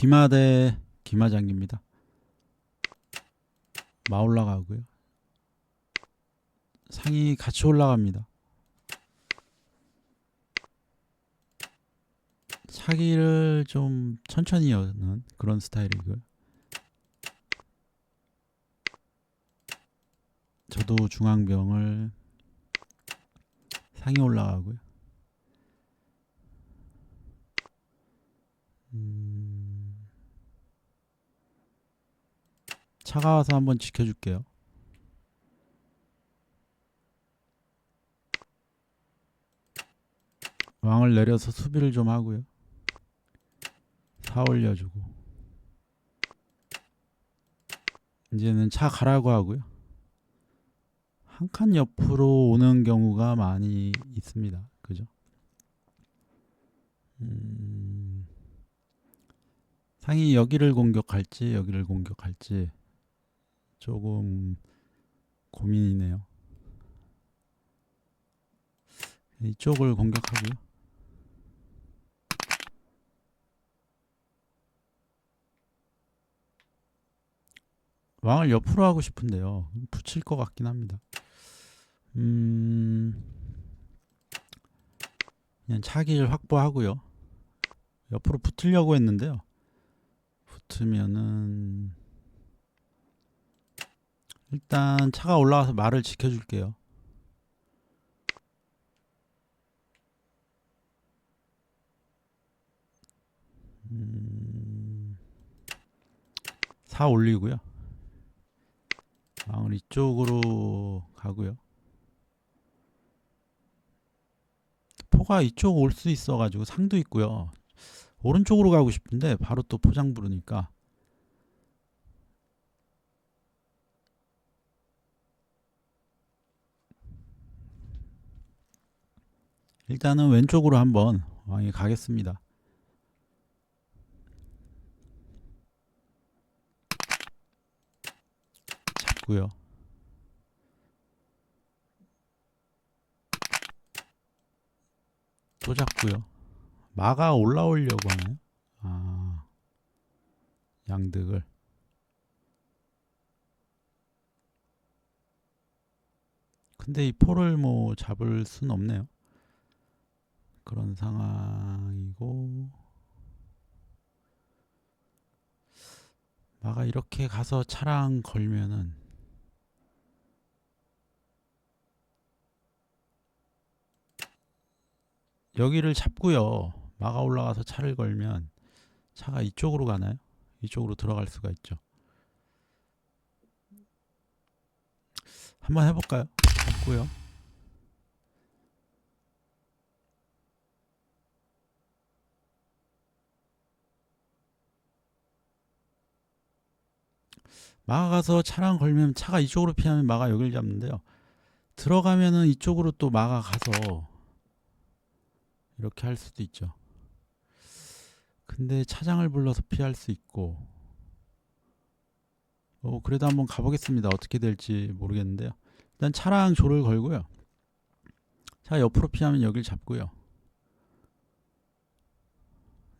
기마 대 기마장기입니다. 마 올라가고요. 상이 같이 올라갑니다. 차기를 좀 천천히 여는 그런 스타일이고요. 저도 중앙병을 상이 올라가고요. 차가워서 한번 지켜줄게요. 왕을 내려서 수비를 좀 하고요. 사 올려주고 이제는 차 가라고 하고요. 한 칸 옆으로 오는 경우가 많이 있습니다. 그죠? 상이 여기를 공격할지 여기를 공격할지 조금 고민이네요. 이쪽을 공격하고요. 왕을 옆으로 하고 싶은데요. 붙일 것 같긴 합니다. 그냥 차기를 확보하고요. 옆으로 붙으려고 했는데요. 붙으면은 일단 차가 올라와서 말을 지켜줄게요. 사 올리고요. 왕을 이쪽으로 가고요. 포가 이쪽 올 수 있어가지고 상도 있고요. 오른쪽으로 가고 싶은데 바로 또 포장 부르니까 일단은 왼쪽으로 한번 왕이 가겠습니다. 잡고요. 또 잡고요. 마가 올라오려고 하나요? 아, 양득을. 근데 이 포를 뭐 잡을 순 없네요. 그런 상황이고 마가 이렇게 가서 차랑 걸면은 여기를 잡고요. 마가 올라가서 차를 걸면 차가 이쪽으로 가나요? 이쪽으로 들어갈 수가 있죠. 한번 해볼까요? 잡고요. 마가 가서 차랑 걸면 차가 이쪽으로 피하면 마가 여기를 잡는데요. 들어가면은 이쪽으로 또 마가 가서 이렇게 할 수도 있죠. 근데 차장을 불러서 피할 수 있고 그래도 한번 가보겠습니다. 어떻게 될지 모르겠는데요. 일단 차랑 조를 걸고요. 차 옆으로 피하면 여길 잡고요.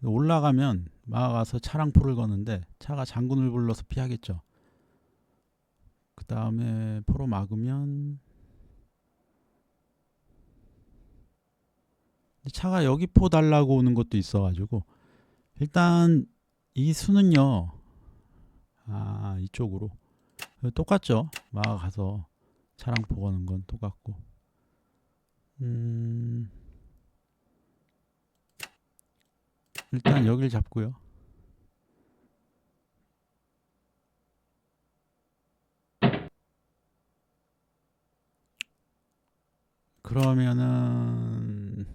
올라가면 마가 가서 차랑 포를 거는데 차가 장군을 불러서 피하겠죠. 그 다음에 포로 막으면 차가 여기 포 달라고 오는 것도 있어가지고 일단 이 수는요. 이쪽으로 똑같죠. 마가 가서 차랑 포 거는 건 똑같고 일단 여길 잡고요. 그러면은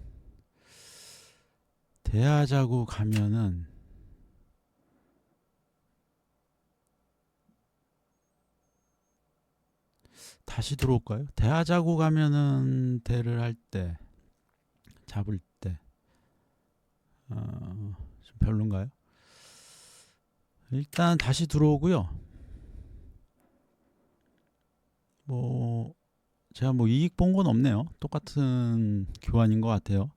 대하자고 가면은 다시 들어올까요? 대하자고 가면은 대를 할 때 잡을 때 좀 별론가요? 일단 다시 들어오고요. 뭐 제가 뭐 이익 본 건 없네요. 똑같은 교환인 것 같아요.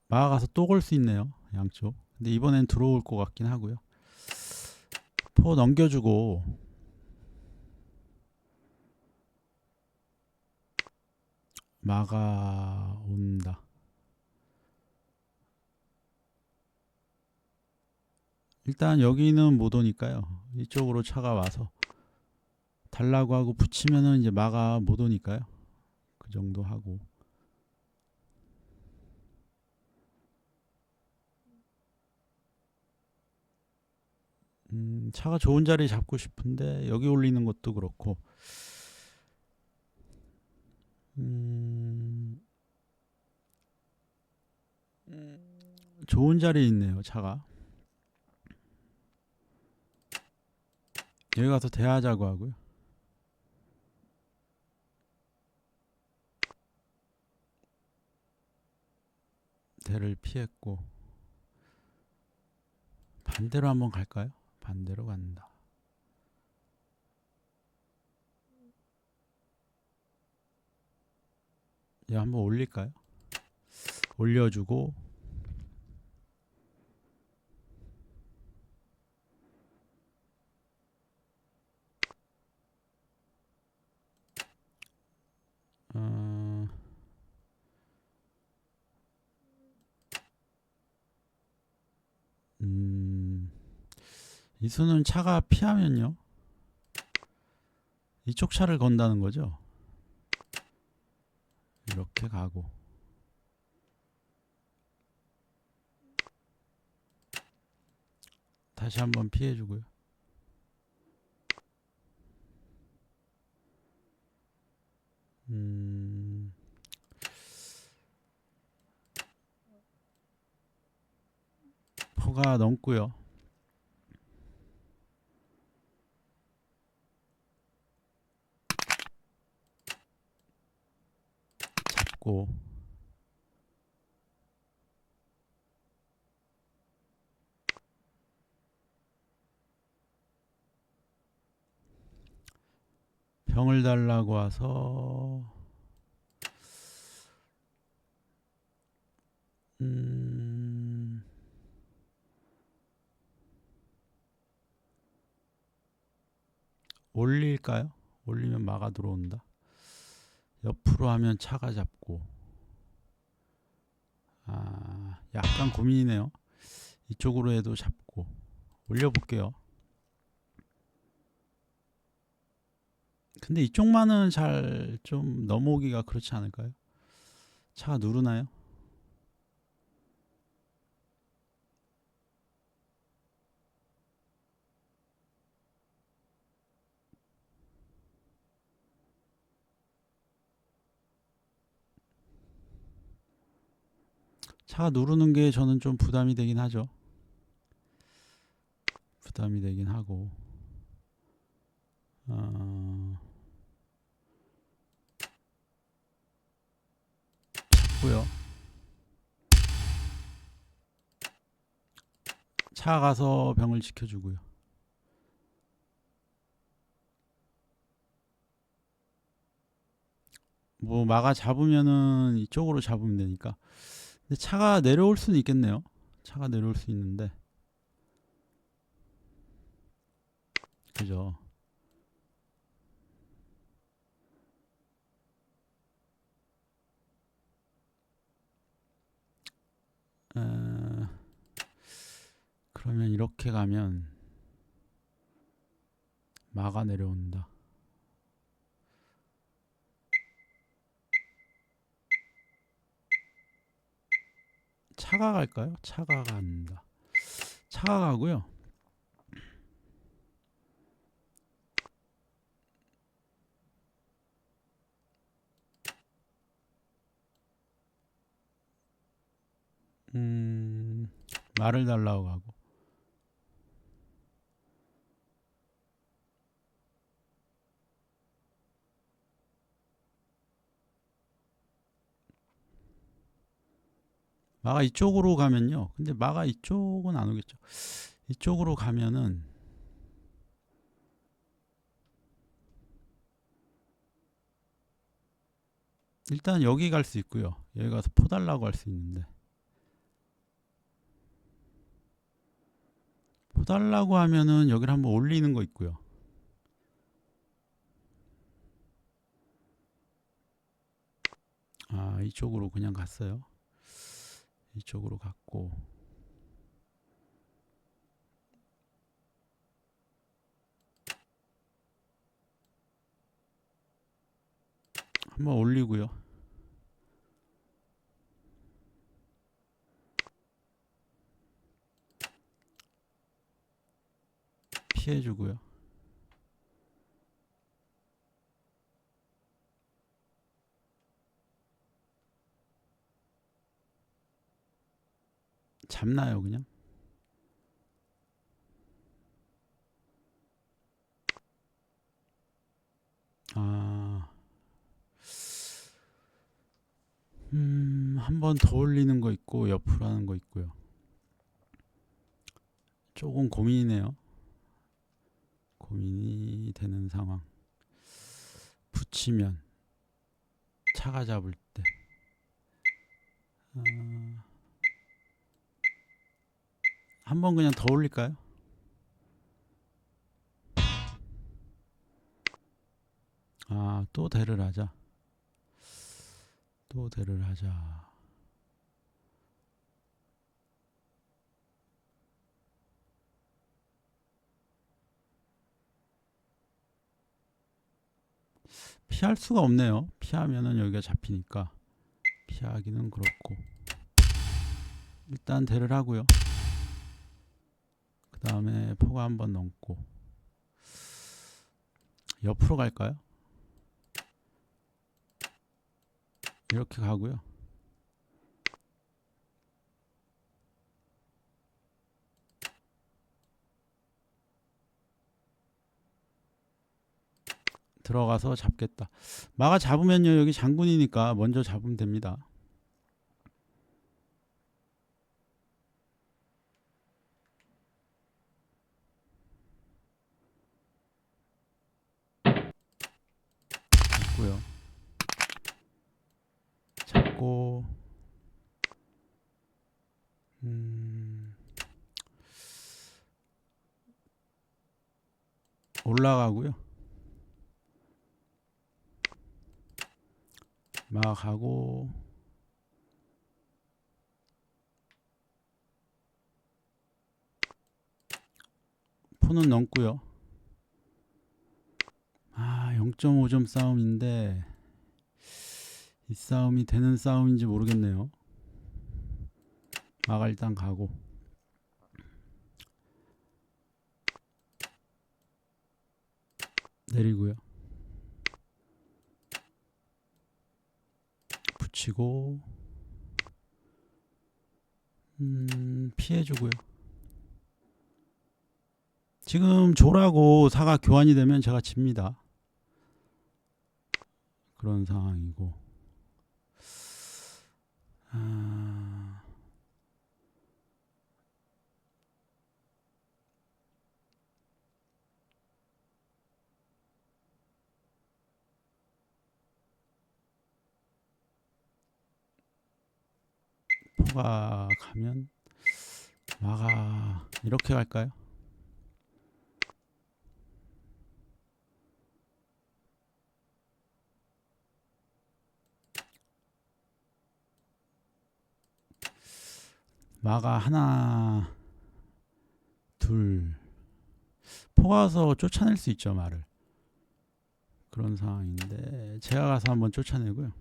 마가 가서 또 걸 수 있네요. 양쪽. 근데 이번엔 들어올 것 같긴 하고요. 포 넘겨주고 마가 온다. 일단 여기는 못 오니까요. 이쪽으로 차가 와서 달라고 하고 붙이면은 이제 마가 못 오니까요. 그 정도 하고. 차가 좋은 자리 잡고 싶은데 여기 올리는 것도 그렇고. 좋은 자리에 있네요. 차가. 여기 가서 대하자고 하고요. 대를 피했고 반대로 한번 갈까요? 반대로 간다. 얘 한번 올릴까요? 올려주고 이 수는 차가 피하면요. 이쪽 차를 건다는 거죠. 이렇게 가고 다시 한번 피해주고요. 포가 넘고요. 잡고 병을 달라고 와서 올릴까요? 올리면 마가 들어온다. 옆으로 하면 차가 잡고 약간 고민이네요. 이쪽으로 해도 잡고 올려볼게요. 근데 이쪽만은 잘 좀 넘어오기가 그렇지 않을까요? 차가 누르나요? 차가 누르는 게 저는 좀 부담이 되긴 하죠. 부담이 되긴 하고 고요. 차 가서 병을 지켜주고요. 뭐 마가 잡으면은 이쪽으로 잡으면 되니까. 근데 차가 내려올 수는 있겠네요. 차가 내려올 수 있는데 그죠. 그러면 이렇게 가면 마가 내려온다. 차가 갈까요? 차가 간다. 차가 가고요. 말을 달라고 가고 마가 이쪽으로 가면요. 근데 마가 이쪽은 안 오겠죠. 이쪽으로 가면은 일단 여기 갈 수 있고요. 여기 가서 포 달라고 할 수 있는데 달라고 하면은 여기를 한번 올리는 거 있고요. 아, 이쪽으로 그냥 갔어요. 이쪽으로 갔고, 한번 올리고요. 피해주고요. 잡나요, 그냥? 아, 한 번 더 올리는 거 있고, 옆으로 하는 거 있고요. 조금 고민이네요. 고민이 되는 상황. 붙이면, 차가 잡을 때. 한 번 그냥 더 올릴까요? 아, 또 대를 하자. 또 대를 하자. 피할 수가 없네요. 피하면은 여기가 잡히니까 피하기는 그렇고, 일단 대를 하고요. 그 다음에 포가 한번 넘고, 옆으로 갈까요? 이렇게 가고요. 들어가서 잡겠다. 마가 잡으면요, 여기 장군이니까 먼저 잡으면 됩니다. 잡고요. 잡고, 올라가고요. 마 가고, 포는 넘고요. 아, 0.5점 싸움인데 이 싸움이 되는 싸움인지 모르겠네요. 마가 일단 가고, 내리고요. 붙이고, 피해주고요. 지금 조라고 사가 교환이 되면 제가 집니다. 그런 상황이고, 포가 가면 마가 이렇게 갈까요? 마가 하나, 둘, 포가 와서 쫓아낼 수 있죠, 마를. 그런 상황인데 제가 가서 한번 쫓아내고요.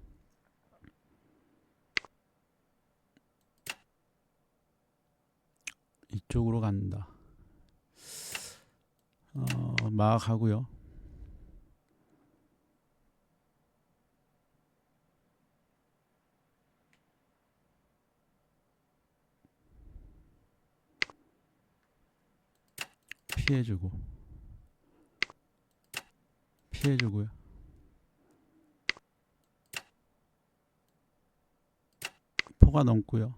이쪽으로 간다. 마 가고요. 피해주고, 피해주고요. 포가 넘고요.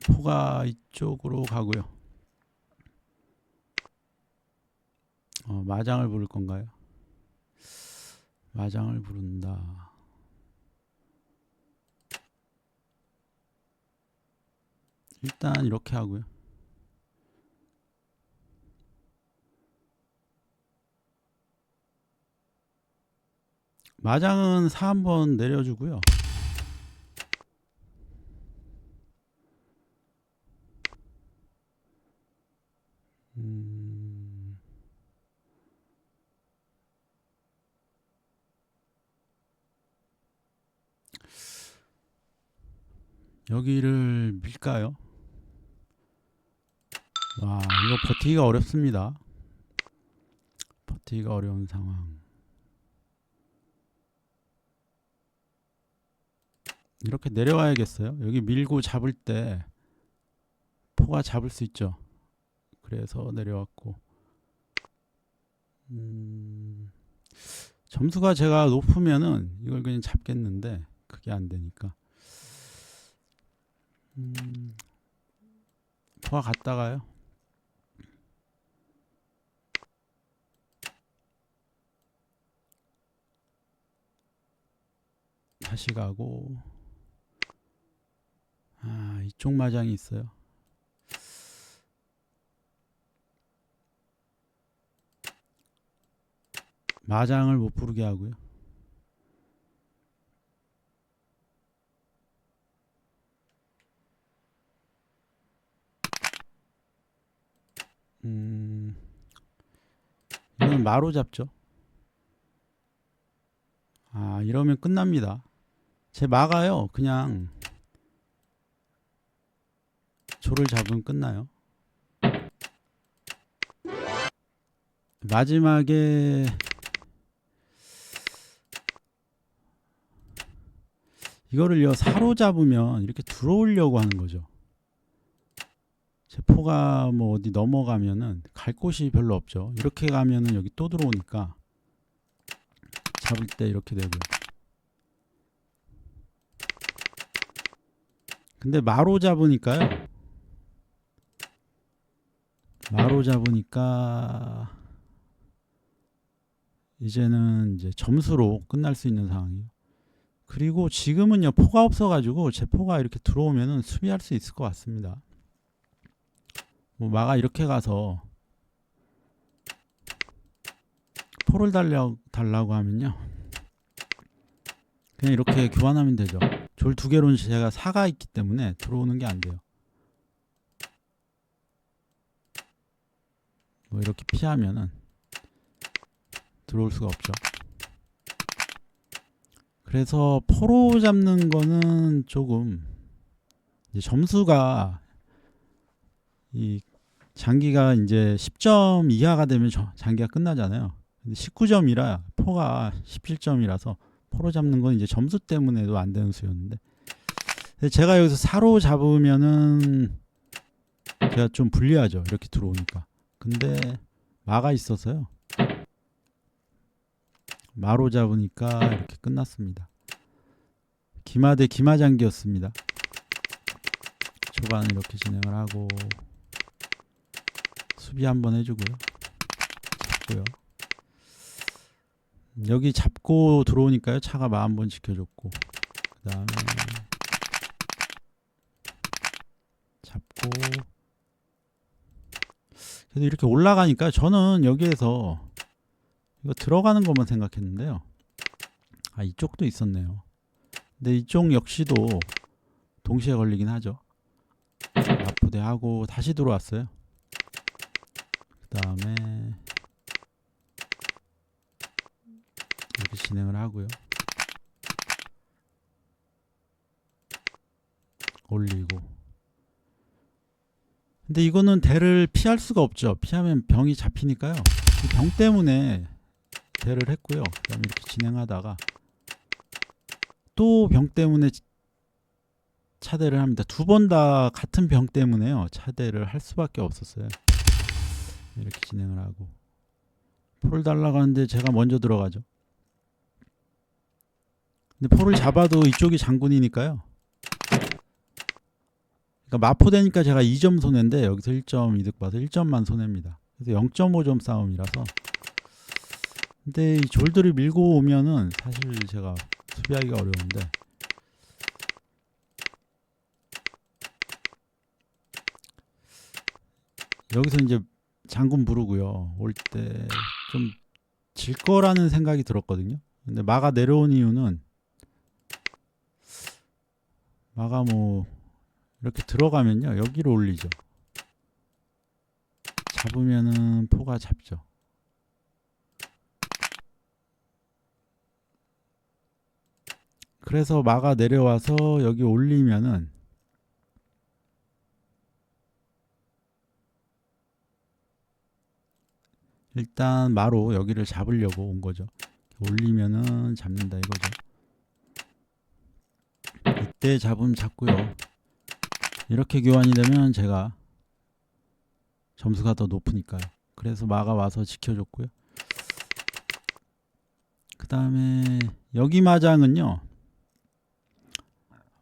포가 이쪽으로 가고요. 마장을 부를 건가요? 마장을 부른다. 일단 이렇게 하고요. 마장은 4 한번 내려주고요. 여기를 밀까요? 와, 이거 버티기가 어렵습니다. 버티기가 어려운 상황. 이렇게 내려와야겠어요. 여기 밀고 잡을 때 포가 잡을 수 있죠. 그래서 내려왔고, 점수가 제가 높으면은 이걸 그냥 잡겠는데 그게 안 되니까 포가 갔다가요. 다시 가고, 이쪽 마장이 있어요. 마장을 못 부르게 하고요. 이건 마로 잡죠. 이러면 끝납니다. 제 마가요, 그냥 조를 잡으면 끝나요. 마지막에 이거를요, 사로잡으면 이렇게 들어오려고 하는 거죠. 제 포가 뭐 어디 넘어가면은 갈 곳이 별로 없죠. 이렇게 가면은 여기 또 들어오니까 잡을 때 이렇게 되고요. 근데 마로 잡으니까요. 마로 잡으니까 이제는 이제 점수로 끝날 수 있는 상황이에요. 그리고 지금은요, 포가 없어가지고 제 포가 이렇게 들어오면은 수비할 수 있을 것 같습니다. 뭐 마가 이렇게 가서 포를 달라고 하면요, 그냥 이렇게 교환하면 되죠. 졸 2개로는 제가 4가 있기 때문에 들어오는 게 안 돼요. 뭐 이렇게 피하면은 들어올 수가 없죠. 그래서 포로 잡는 거는 조금 이제 점수가 이 장기가 이제 10점 이하가 되면 장기가 끝나잖아요. 근데 19점이라 포가 17점이라서 포로 잡는 건 이제 점수 때문에도 안 되는 수였는데, 제가 여기서 사로 잡으면은 제가 좀 불리하죠. 이렇게 들어오니까. 근데 마가 있어서요, 마로 잡으니까 이렇게 끝났습니다. 기마 대 기마장기였습니다. 초반은 이렇게 진행을 하고 수비 한번 해주고요. 잡고요. 여기 잡고 들어오니까요, 차가 마 한번 지켜줬고, 그 다음에 잡고, 그래도 이렇게 올라가니까 저는 여기에서 이거 들어가는 것만 생각했는데요. 이쪽도 있었네요. 근데 이쪽 역시도 동시에 걸리긴 하죠. 앞부대 하고 다시 들어왔어요. 그 다음에 이렇게 진행을 하고요. 올리고. 근데 이거는 대를 피할 수가 없죠. 피하면 병이 잡히니까요. 이 병 때문에 대를 했고요. 그 다음에 이렇게 진행하다가 또 병 때문에 차대를 합니다. 2번 다 같은 병 때문에요, 차대를 할 수밖에 없었어요. 이렇게 진행을 하고 포를 달라고 하는데 제가 먼저 들어가죠. 근데 포를 잡아도 이쪽이 장군이니까요. 그러니까 마포되니까 제가 2점 손해인데 여기서 1점 이득 봐서 1점만 손해입니다. 그래서 0.5점 싸움이라서 근데 이 졸들을 밀고 오면은 사실 제가 수비하기가 어려운데, 여기서 이제 장군 부르고요. 올 때 좀 질 거라는 생각이 들었거든요. 근데 마가 내려온 이유는, 마가 뭐 이렇게 들어가면요, 여기로 올리죠. 잡으면은 포가 잡죠. 그래서 마가 내려와서 여기 올리면은 일단 마로 여기를 잡으려고 온 거죠. 올리면은 잡는다 이거죠. 이때 잡으면 잡고요. 이렇게 교환이 되면 제가 점수가 더 높으니까요. 그래서 마가 와서 지켜줬고요. 그 다음에 여기 마장은요,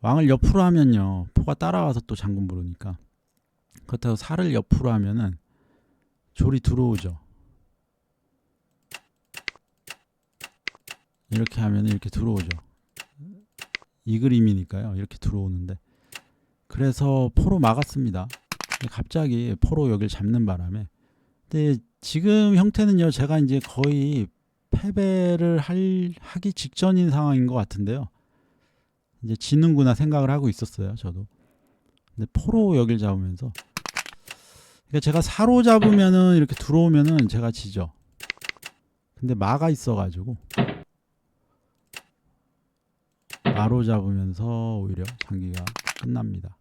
왕을 옆으로 하면요, 포가 따라와서 또 장군 부르니까, 그렇다고 살을 옆으로 하면은 졸이 들어오죠. 이렇게 하면 이렇게 들어오죠. 이 그림이니까요. 이렇게 들어오는데, 그래서 포로 막았습니다. 갑자기 포로 여기를 잡는 바람에. 근데 지금 형태는요, 제가 이제 거의 패배를 하기 직전인 상황인 것 같은데요. 이제 지는구나 생각을 하고 있었어요, 저도. 근데 포로 여길 잡으면서, 그러니까 제가 사로 잡으면은 이렇게 들어오면은 제가 지죠. 근데 마가 있어가지고 마로 잡으면서 오히려 장기가 끝납니다.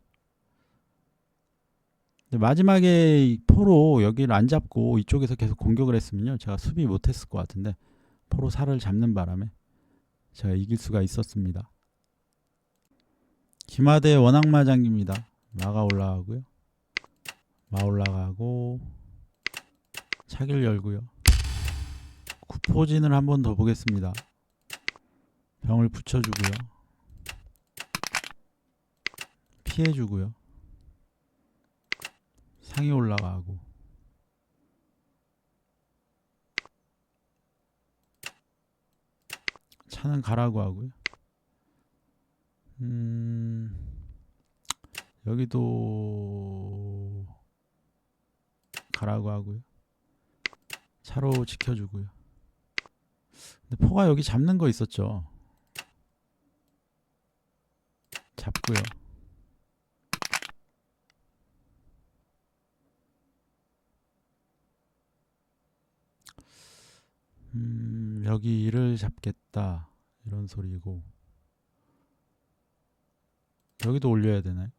근데 마지막에 이 포로 여기를 안 잡고 이쪽에서 계속 공격을 했으면요, 제가 수비 못했을 것 같은데, 포로 살을 잡는 바람에 제가 이길 수가 있었습니다. 기마대 원악마장기입니다. 마가 올라가고요, 마 올라가고 차기를 열고요. 구포진을 한 번 더 보겠습니다. 병을 붙여주고요, 피해주고요, 상이 올라가고, 차는 가라고 하고요. 여기도 가라고 하고요. 차로 지켜주고요. 근데 포가 여기 잡는 거 있었죠. 잡고요. 여기를 잡겠다 이런 소리고, 여기도 올려야 되나요?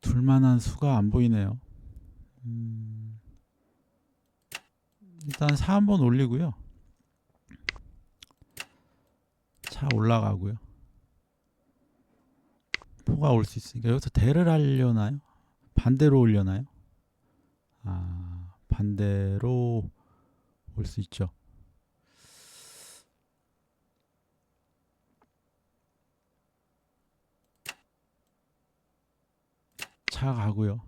둘만한 수가 안 보이네요. 일단 사 한번 올리고요, 차 올라가고요. 포가 올 수 있으니까 여기서 대를 하려나요? 반대로 올려나요? 반대로 올 수 있죠. 차 가고요.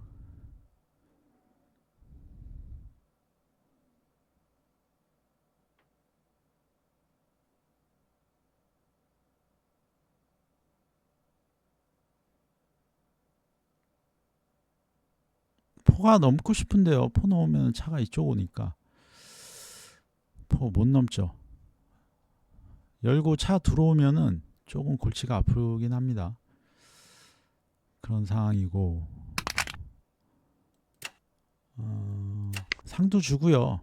포가 넘고 싶은데요. 포 넘으면 차가 이쪽 오니까 포 못 넘죠. 열고 차 들어오면은 조금 골치가 아프긴 합니다. 그런 상황이고, 상도 주고요.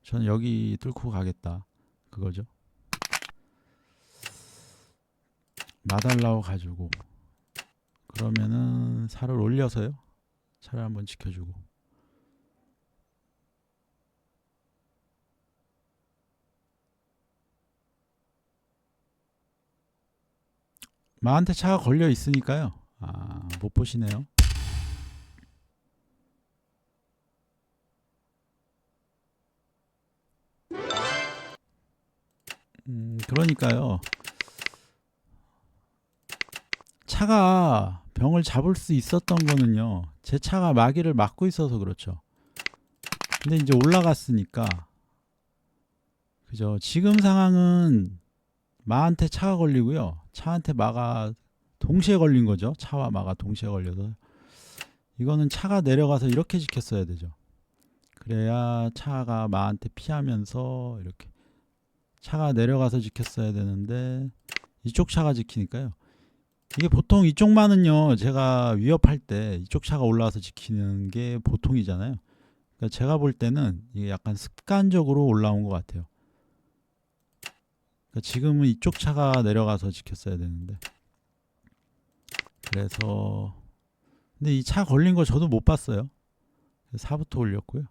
저는 여기 뚫고 가겠다 그거죠. 마달라고 가지고, 그러면은 살을 올려서요, 차를 한번 지켜주고, 마한테 차가 걸려 있으니까요. 못 보시네요. 그러니까요. 차가 병을 잡을 수 있었던 거는요. 제 차가 마기를 막고 있어서 그렇죠. 근데 이제 올라갔으니까 그죠. 지금 상황은 마한테 차가 걸리고요. 차한테 마가 동시에 걸린 거죠. 차와 마가 동시에 걸려서 이거는 차가 내려가서 이렇게 지켰어야 되죠. 그래야 차가 마한테 피하면서 이렇게 차가 내려가서 지켰어야 되는데 이쪽 차가 지키니까요. 이게 보통 이쪽만은요. 제가 위협할 때 이쪽 차가 올라와서 지키는 게 보통이잖아요. 그러니까 제가 볼 때는 이게 약간 습관적으로 올라온 것 같아요. 그러니까 지금은 이쪽 차가 내려가서 지켰어야 되는데 그래서 근데 이 차 걸린 거 저도 못 봤어요. 4부터 올렸고요.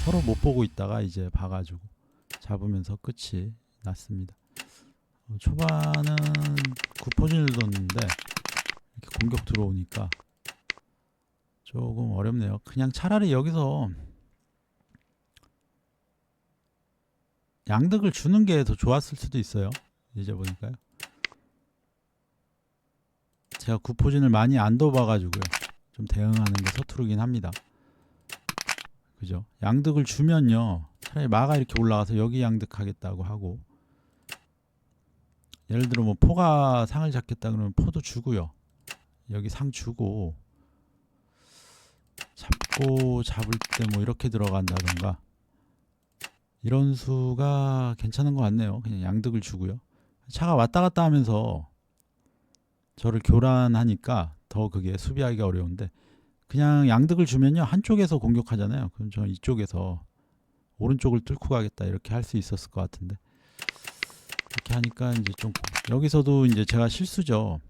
서로 못 보고 있다가 이제 봐가지고 잡으면서 끝이 났습니다. 초반은 9포진을 뒀는데 이렇게 공격 들어오니까 조금 어렵네요. 그냥 차라리 여기서 양득을 주는 게 더 좋았을 수도 있어요. 이제 보니까요. 제가 9포진을 많이 안 둬봐가지고요. 좀 대응하는 게 서투르긴 합니다. 그죠? 양득을 주면요. 차라리 마가 이렇게 올라가서 여기 양득하겠다고 하고 예를 들어 뭐 포가 상을 잡겠다 그러면 포도 주고요. 여기 상 주고 잡고 잡을 때 뭐 이렇게 들어간다던가 이런 수가 괜찮은 것 같네요. 그냥 양득을 주고요. 차가 왔다 갔다 하면서 저를 교란하니까 더 그게 수비하기가 어려운데 그냥 양득을 주면요. 한쪽에서 공격하잖아요. 그럼 저는 이쪽에서 오른쪽을 뚫고 가겠다 이렇게 할 수 있었을 것 같은데 이렇게 하니까 이제 좀 여기서도 이제 제가 실수죠.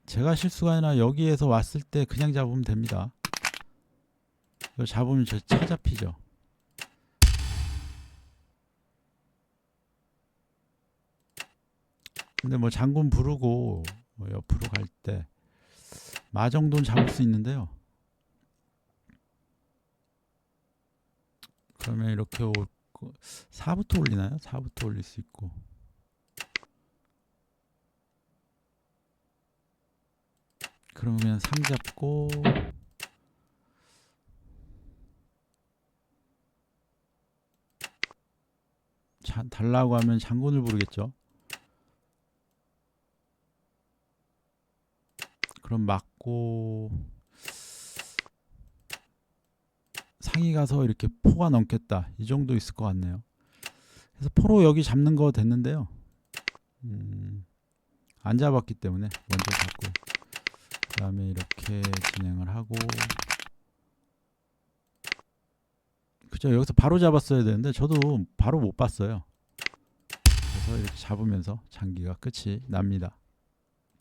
제가 실수가 아니라 여기에서 왔을 때 그냥 잡으면 됩니다. 이거 잡으면 저 차 잡히죠. 근데 뭐 장군 부르고 뭐 옆으로 갈 때 마 정도는 잡을 수 있는데요. 그러면 이렇게 4부터 올리나요? 4부터 올릴 수 있고 그러면 3 잡고 달라고 하면 장군을 부르겠죠. 그럼 맞고 상이 가서 이렇게 포가 넘겠다 이 정도 있을 것 같네요. 그래서 포로 여기 잡는 거 됐는데요. 안 잡았기 때문에 먼저 잡고 그 다음에 이렇게 진행을 하고 그죠. 여기서 바로 잡았어야 되는데 저도 바로 못 봤어요. 그래서 이렇게 잡으면서 장기가 끝이 납니다.